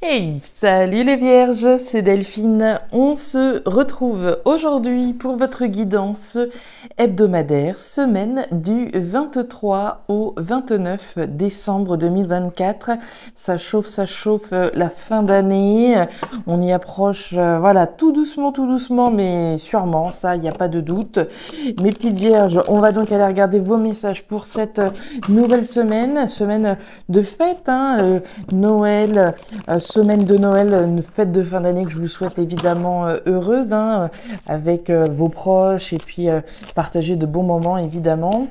Hey, salut les vierges, c'est Delphine. On se retrouve aujourd'hui pour votre guidance hebdomadaire, semaine du 23 au 29 décembre 2024. Ça chauffe, la fin d'année. On y approche, voilà, tout doucement, mais sûrement, ça, il n'y a pas de doute. Mes petites vierges, on va donc aller regarder vos messages pour cette nouvelle semaine de fête, hein, Noël. Semaine de Noël, une fête de fin d'année que je vous souhaite évidemment heureuse, hein, avec vos proches et puis partager de bons moments évidemment.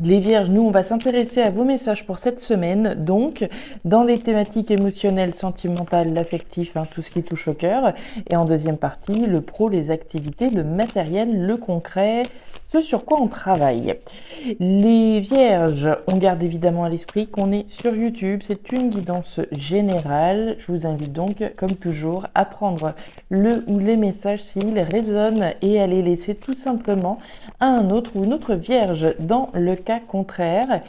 Les vierges, nous, on va s'intéresser à vos messages pour cette semaine, donc dans les thématiques émotionnelles, sentimentales, l'affectif, hein, tout ce qui touche au cœur. Et en deuxième partie, le pro, les activités, le matériel, le concret, ce sur quoi on travaille. Les vierges, on garde évidemment à l'esprit qu'on est sur YouTube, c'est une guidance générale. Je vous invite donc, comme toujours, à prendre le ou les messages s'ils résonnent et à les laisser tout simplement à un autre ou une autre vierge dans le cas contraire.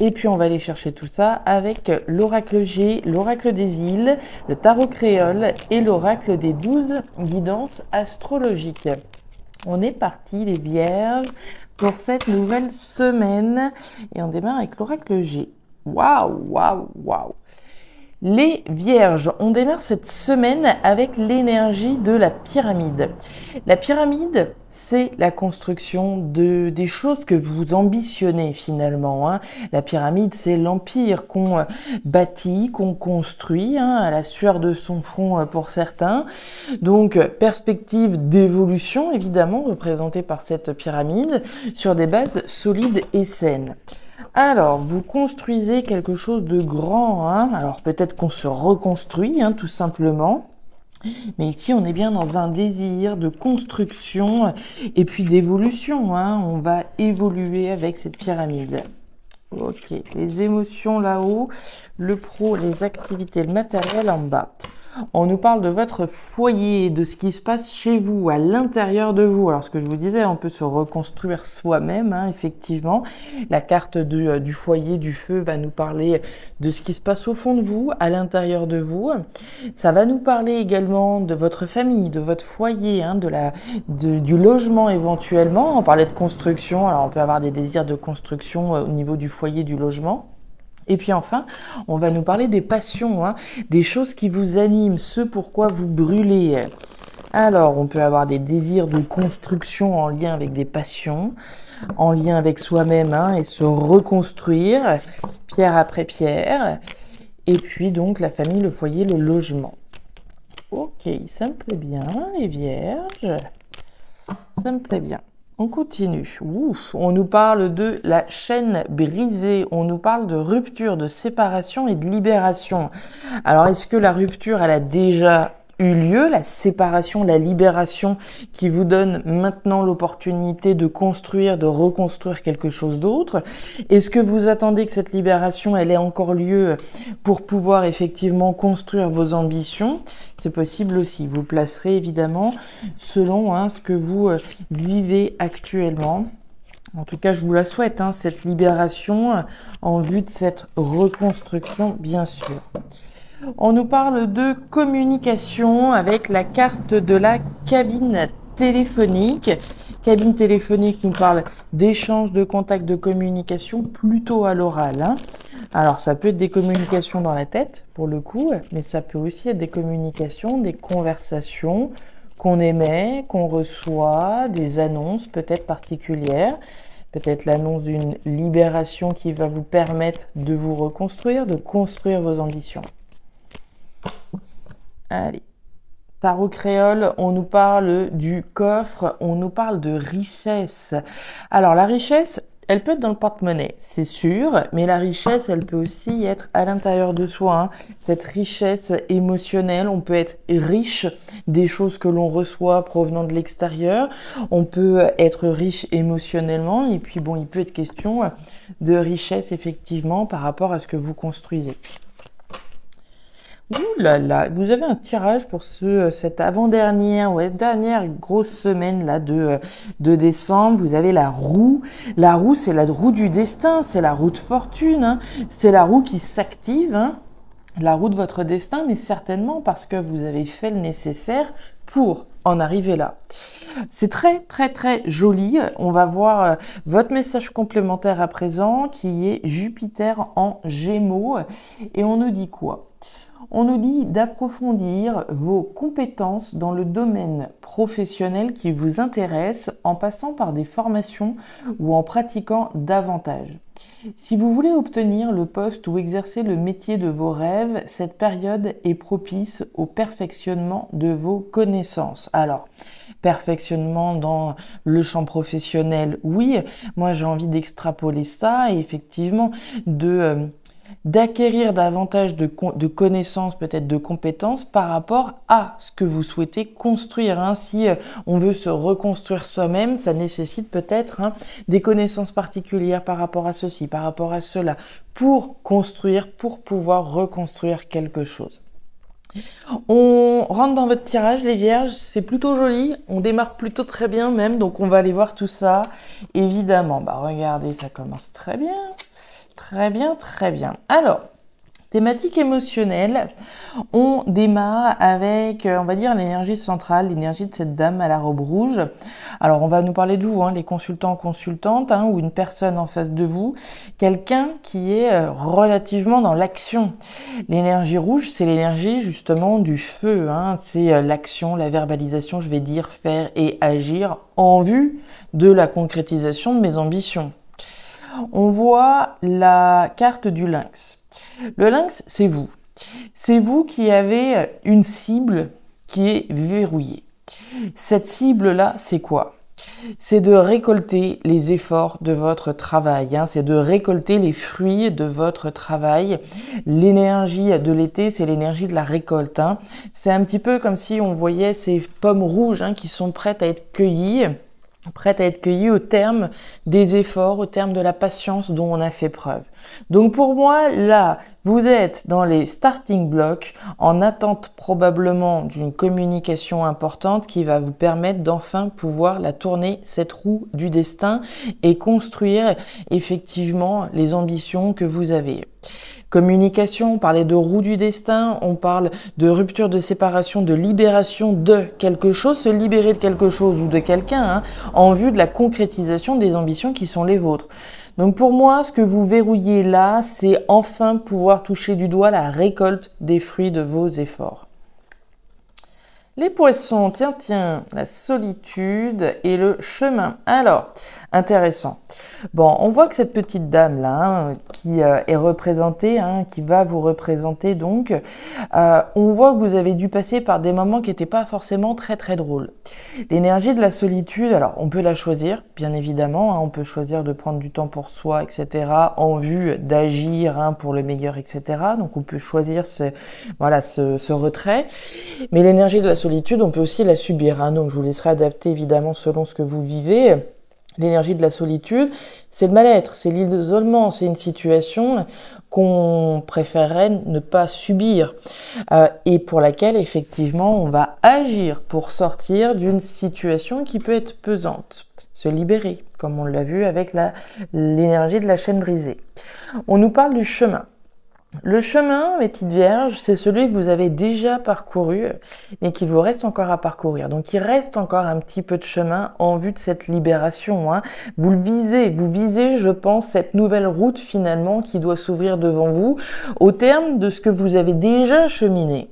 Et puis on va aller chercher tout ça avec l'oracle G, l'oracle des îles, le tarot créole et l'oracle des 12 guidances astrologiques. On est parti les vierges pour cette nouvelle semaine et on démarre avec l'oracle G. Waouh. Les vierges, on démarre cette semaine avec l'énergie de la pyramide. La pyramide, c'est la construction des choses que vous ambitionnez finalement, hein. La pyramide, c'est l'empire qu'on bâtit, qu'on construit, hein, à la sueur de son front pour certains. Donc, perspective d'évolution, évidemment, représentée par cette pyramide, sur des bases solides et saines. Alors, vous construisez quelque chose de grand, hein. Alors peut-être qu'on se reconstruit, hein, tout simplement. Mais ici, on est bien dans un désir de construction et puis d'évolution, hein. On va évoluer avec cette pyramide. Ok, les émotions là-haut, le pro, les activités, le matériel en bas. On nous parle de votre foyer, de ce qui se passe chez vous, à l'intérieur de vous. Alors, ce que je vous disais, on peut se reconstruire soi-même, hein, effectivement. La carte du foyer, du feu, va nous parler de ce qui se passe au fond de vous, à l'intérieur de vous. Ça va nous parler également de votre famille, de votre foyer, hein, du logement éventuellement. On parlait de construction, alors on peut avoir des désirs de construction au niveau du foyer, du logement. Et puis enfin, on va nous parler des passions, hein, des choses qui vous animent, ce pourquoi vous brûlez. Alors, on peut avoir des désirs de construction en lien avec des passions, en lien avec soi-même, hein, et se reconstruire, pierre après pierre. Et puis donc, la famille, le foyer, le logement. Ok, ça me plaît bien, les vierges. Ça me plaît bien. On continue. Ouf, on nous parle de la chaîne brisée, on nous parle de rupture, de séparation et de libération. Alors, est-ce que la rupture, elle a déjà eu lieu, la séparation, la libération qui vous donne maintenant l'opportunité de construire, de reconstruire quelque chose d'autre? Est-ce que vous attendez que cette libération, elle ait encore lieu pour pouvoir effectivement construire vos ambitions? C'est possible aussi. Vous placerez évidemment selon, hein, ce que vous vivez actuellement. En tout cas, je vous la souhaite, hein, cette libération en vue de cette reconstruction, bien sûr. On nous parle de communication avec la carte de la cabine téléphonique. Cabine téléphonique nous parle d'échange, de contact, de communication plutôt à l'oral, hein. Alors, ça peut être des communications dans la tête, pour le coup, mais ça peut aussi être des communications, des conversations qu'on émet, qu'on reçoit, des annonces peut-être particulières, peut-être l'annonce d'une libération qui va vous permettre de vous reconstruire, de construire vos ambitions. Allez. Tarot créole, on nous parle du coffre, on nous parle de richesse. Alors, la richesse, elle peut être dans le porte-monnaie, c'est sûr, mais la richesse, elle peut aussi être à l'intérieur de soi, hein. Cette richesse émotionnelle, on peut être riche des choses que l'on reçoit provenant de l'extérieur, on peut être riche émotionnellement, et puis bon, il peut être question de richesse effectivement par rapport à ce que vous construisez. Ouh là là, vous avez un tirage pour cette avant-dernière, dernière grosse semaine là de décembre. Vous avez la roue. La roue, c'est la roue du destin, c'est la roue de fortune, hein. C'est la roue qui s'active, hein. la roue de votre destin, mais certainement parce que vous avez fait le nécessaire pour en arriver là. C'est très très très joli. On va voir votre message complémentaire à présent qui est Jupiter en Gémeaux. Et on nous dit quoi? On nous dit d'approfondir vos compétences dans le domaine professionnel qui vous intéresse en passant par des formations ou en pratiquant davantage. Si vous voulez obtenir le poste ou exercer le métier de vos rêves, cette période est propice au perfectionnement de vos connaissances. Alors, perfectionnement dans le champ professionnel, oui, moi j'ai envie d'extrapoler ça et effectivement d'acquérir davantage de connaissances, peut-être de compétences par rapport à ce que vous souhaitez construire. Hein. Si on veut se reconstruire soi-même, ça nécessite peut-être des connaissances particulières par rapport à ceci, par rapport à cela, pour construire, pour pouvoir reconstruire quelque chose. On rentre dans votre tirage, les vierges, c'est plutôt joli, on démarre plutôt très bien même, donc on va aller voir tout ça, évidemment. Regardez, ça commence très bien. Très bien, très bien. Alors, thématique émotionnelle, on démarre avec, on va dire, l'énergie centrale, l'énergie de cette dame à la robe rouge. Alors, on va nous parler de vous, les consultants, consultantes, ou une personne en face de vous, quelqu'un qui est relativement dans l'action. L'énergie rouge, c'est l'énergie justement du feu, c'est l'action, la verbalisation, je vais dire, faire et agir en vue de la concrétisation de mes ambitions. On voit la carte du lynx. Le lynx, c'est vous. C'est vous qui avez une cible qui est verrouillée. Cette cible-là, c'est quoi? C'est de récolter les efforts de votre travail, c'est de récolter les fruits de votre travail. L'énergie de l'été, c'est l'énergie de la récolte. C'est un petit peu comme si on voyait ces pommes rouges qui sont prêtes à être cueillies au terme des efforts, au terme de la patience dont on a fait preuve. Donc pour moi, là, vous êtes dans les starting blocks en attente probablement d'une communication importante qui va vous permettre d'enfin pouvoir la tourner, cette roue du destin, et construire effectivement les ambitions que vous avez. Communication, on parlait de roue du destin, on parle de rupture, de séparation, de libération de quelque chose, se libérer de quelque chose ou de quelqu'un en vue de la concrétisation des ambitions qui sont les vôtres. Donc pour moi, ce que vous verrouillez là, c'est enfin pouvoir toucher du doigt la récolte des fruits de vos efforts. Les poissons, tiens, la solitude et le chemin. Alors, intéressant. Bon, on voit que cette petite dame-là, qui est représentée, qui va vous représenter donc, on voit que vous avez dû passer par des moments qui n'étaient pas forcément très très drôles. L'énergie de la solitude, alors on peut la choisir, bien évidemment, on peut choisir de prendre du temps pour soi, etc., en vue d'agir pour le meilleur, etc. Donc on peut choisir ce retrait. Mais l'énergie de la solitude, on peut aussi la subir. Donc je vous laisserai adapter évidemment selon ce que vous vivez. L'énergie de la solitude, c'est le mal-être, c'est l'isolement, c'est une situation qu'on préférerait ne pas subir et pour laquelle effectivement on va agir pour sortir d'une situation qui peut être pesante, se libérer, comme on l'a vu avec l'énergie de la chaîne brisée. On nous parle du chemin. Le chemin, mes petites vierges, c'est celui que vous avez déjà parcouru, mais qu'il vous reste encore à parcourir. Donc, il reste encore un petit peu de chemin en vue de cette libération. Vous visez, je pense, cette nouvelle route finalement qui doit s'ouvrir devant vous au terme de ce que vous avez déjà cheminé.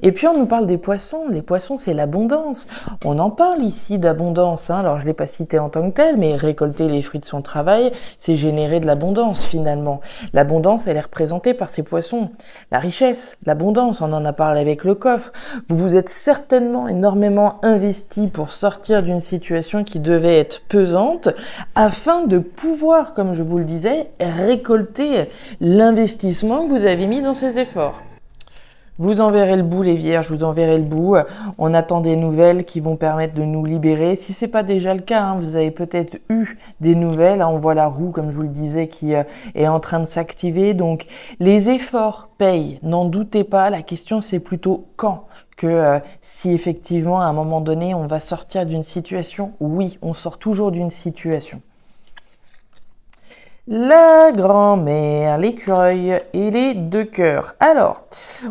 Et puis on nous parle des poissons. Les poissons, c'est l'abondance. On en parle ici d'abondance. Alors je ne l'ai pas cité en tant que tel, mais récolter les fruits de son travail, c'est générer de l'abondance finalement. L'abondance, elle est représentée par ces poissons. La richesse, l'abondance, on en a parlé avec le coffre. Vous vous êtes certainement énormément investi pour sortir d'une situation qui devait être pesante afin de pouvoir, comme je vous le disais, récolter l'investissement que vous avez mis dans ces efforts. Vous en verrez le bout, les vierges, vous en verrez le bout. On attend des nouvelles qui vont permettre de nous libérer. Si c'est pas déjà le cas, vous avez peut-être eu des nouvelles. On voit la roue, comme je vous le disais, qui est en train de s'activer. Donc, les efforts payent, n'en doutez pas. La question, c'est plutôt quand que si effectivement, à un moment donné, on va sortir d'une situation. Oui, on sort toujours d'une situation. La grand-mère, l'écureuil et les deux cœurs. Alors,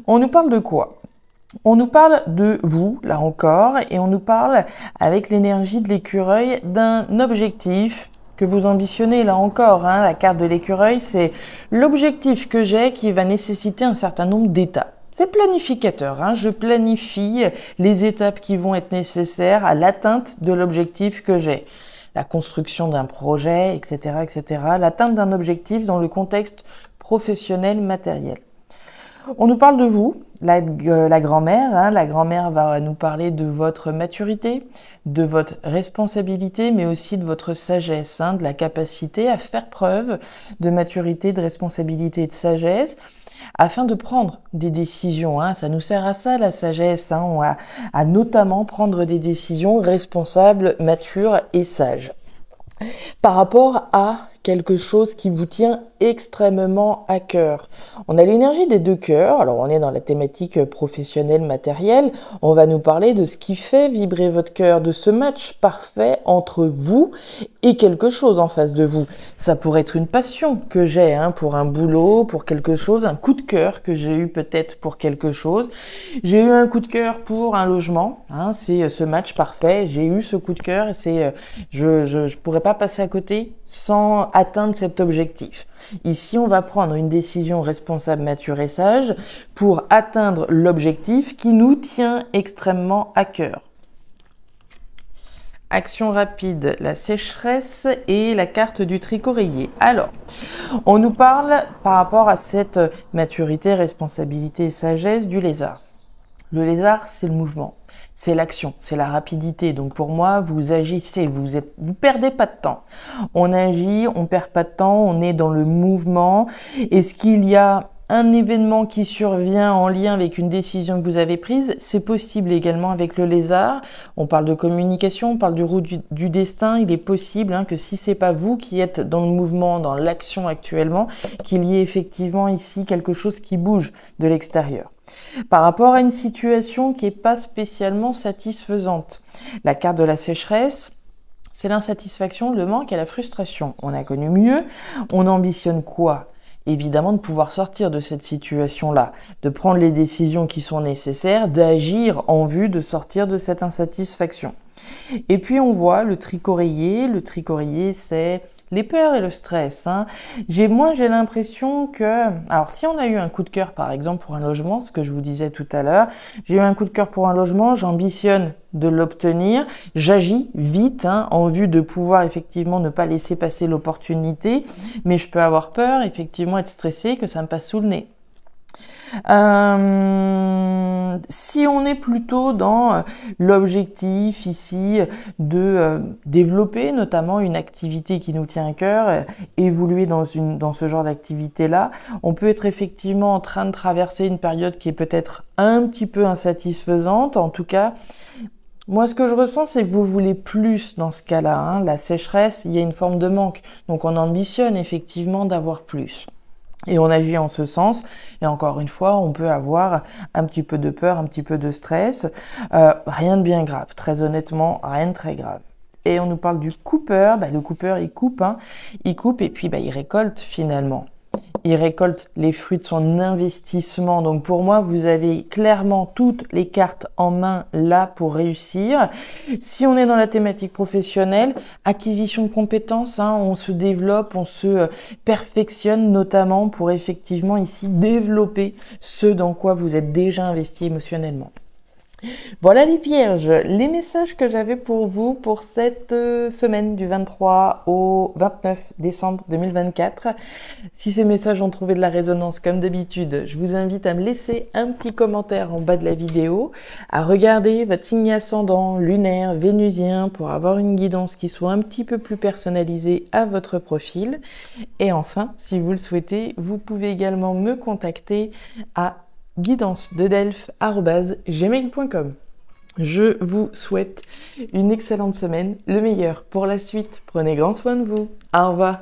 on nous parle de quoi? On nous parle de vous, là encore, et on nous parle, avec l'énergie de l'écureuil, d'un objectif que vous ambitionnez, là encore. La carte de l'écureuil, c'est l'objectif que j'ai qui va nécessiter un certain nombre d'étapes. C'est planificateur, je planifie les étapes qui vont être nécessaires à l'atteinte de l'objectif que j'ai. La construction d'un projet, etc., etc., l'atteinte d'un objectif dans le contexte professionnel matériel. On nous parle de vous, la grand-mère. La grand-mère va nous parler de votre maturité, de votre responsabilité, mais aussi de votre sagesse, de la capacité à faire preuve de maturité, de responsabilité et de sagesse, afin de prendre des décisions. Ça nous sert à ça, la sagesse, à notamment prendre des décisions responsables, matures et sages. Par rapport à quelque chose qui vous tient extrêmement à cœur. On a l'énergie des deux cœurs, alors on est dans la thématique professionnelle, matérielle, on va nous parler de ce qui fait vibrer votre cœur, de ce match parfait entre vous et quelque chose en face de vous. Ça pourrait être une passion que j'ai pour un boulot, pour quelque chose, un coup de cœur que j'ai eu peut-être pour quelque chose. J'ai eu un coup de cœur pour un logement, c'est ce match parfait, j'ai eu ce coup de cœur et c'est je pourrais pas passer à côté sans atteindre cet objectif. Ici, on va prendre une décision responsable, mature et sage pour atteindre l'objectif qui nous tient extrêmement à cœur. Action rapide, la sécheresse et la carte du tricoréier. Alors, on nous parle par rapport à cette maturité, responsabilité et sagesse du lézard. Le lézard, c'est le mouvement. C'est l'action, c'est la rapidité. Donc pour moi, vous agissez, vous perdez pas de temps. On agit, on perd pas de temps, on est dans le mouvement. Est-ce qu'il y a un événement qui survient en lien avec une décision que vous avez prise? C'est possible également avec le lézard. On parle de communication, on parle du roue du destin. Il est possible que si c'est pas vous qui êtes dans le mouvement, dans l'action actuellement, qu'il y ait effectivement ici quelque chose qui bouge de l'extérieur. Par rapport à une situation qui n'est pas spécialement satisfaisante. La carte de la sécheresse, c'est l'insatisfaction, le manque et la frustration. On a connu mieux, on ambitionne quoi? Évidemment de pouvoir sortir de cette situation-là, de prendre les décisions qui sont nécessaires, d'agir en vue de sortir de cette insatisfaction. Et puis on voit le tricoréier. Le tricoréier, c'est les peurs et le stress. J'ai l'impression que... Alors, si on a eu un coup de cœur, par exemple, pour un logement, ce que je vous disais tout à l'heure, j'ai eu un coup de cœur pour un logement, j'ambitionne de l'obtenir, j'agis vite en vue de pouvoir effectivement ne pas laisser passer l'opportunité, mais je peux avoir peur, effectivement, être stressé, que ça me passe sous le nez. Si on est plutôt dans l'objectif ici de développer notamment une activité qui nous tient à cœur, évoluer dans ce genre d'activité-là, on peut être effectivement en train de traverser une période qui est peut-être un petit peu insatisfaisante. En tout cas, moi, ce que je ressens, c'est que vous voulez plus dans ce cas-là. La sécheresse, il y a une forme de manque. Donc, on ambitionne effectivement d'avoir plus. Et on agit en ce sens. Et encore une fois, on peut avoir un petit peu de peur, un petit peu de stress. Rien de bien grave. Très honnêtement, rien de très grave. Et on nous parle du coupeur. Le coupeur, il coupe. Il coupe et puis il récolte finalement. Il récolte les fruits de son investissement. Donc pour moi, vous avez clairement toutes les cartes en main là pour réussir. Si on est dans la thématique professionnelle, acquisition de compétences, on se développe, on se perfectionne notamment pour effectivement ici développer ce dans quoi vous êtes déjà investi émotionnellement. Voilà les vierges, les messages que j'avais pour vous pour cette semaine du 23 au 29 décembre 2024. Si ces messages ont trouvé de la résonance comme d'habitude, je vous invite à me laisser un petit commentaire en bas de la vidéo, à regarder votre signe ascendant, lunaire, vénusien pour avoir une guidance qui soit un petit peu plus personnalisée à votre profil. Et enfin, si vous le souhaitez, vous pouvez également me contacter à guidance-de-delphes@gmail.com. Je vous souhaite une excellente semaine, le meilleur pour la suite. Prenez grand soin de vous. Au revoir.